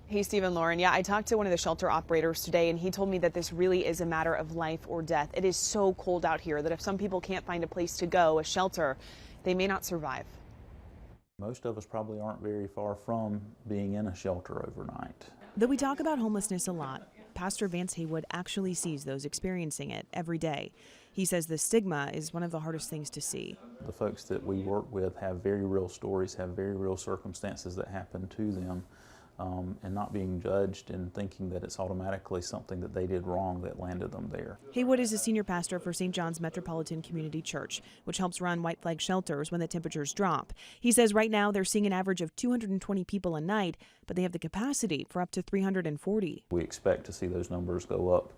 Hey, Steve and Lauren. Yeah, I talked to one of the shelter operators today, and he told me that this really is a matter of life or death. It is so cold out here that if some people can't find a place to go, a shelter, they may not survive. Most of us probably aren't very far from being in a shelter overnight. Though we talk about homelessness a lot, Pastor Vance Haywood actually sees those experiencing it every day. He says the stigma is one of the hardest things to see. The folks that we work with have very real stories, have very real circumstances that happen to them, and not being judged and thinking that it's automatically something that they did wrong that landed them there. Haywood is a senior pastor for St. John's Metropolitan Community Church, which helps run white flag shelters when the temperatures drop. He says right now they're seeing an average of 220 people a night, but they have the capacity for up to 340. We expect to see those numbers go up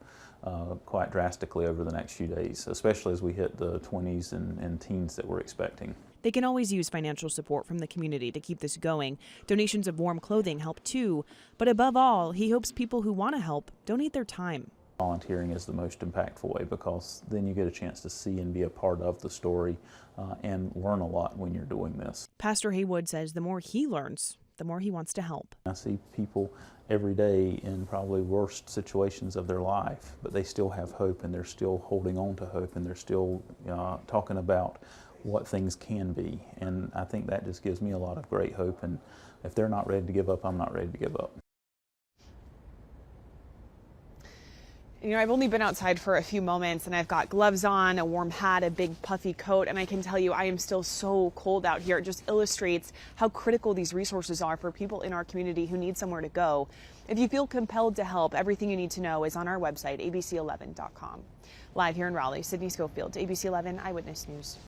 quite drastically over the next few days, especially as we hit the 20s and teens that we're expecting. They can always use financial support from the community to keep this going. Donations of warm clothing help too. But above all, he hopes people who want to help donate their time. Volunteering is the most impactful way because then you get a chance to see and be a part of the story and learn a lot when you're doing this. Pastor Haywood says the more he learns, the more he wants to help. I see people every day in probably worst situations of their life, but they still have hope and they're still holding on to hope and they're still talking about what things can be. And I think that just gives me a lot of great hope. And if they're not ready to give up, I'm not ready to give up. You know, I've only been outside for a few moments and I've got gloves on, a warm hat, a big puffy coat, and I can tell you I am still so cold out here. It just illustrates how critical these resources are for people in our community who need somewhere to go. If you feel compelled to help, everything you need to know is on our website, abc11.com. Live here in Raleigh, Sydney Schofield, ABC 11 Eyewitness News.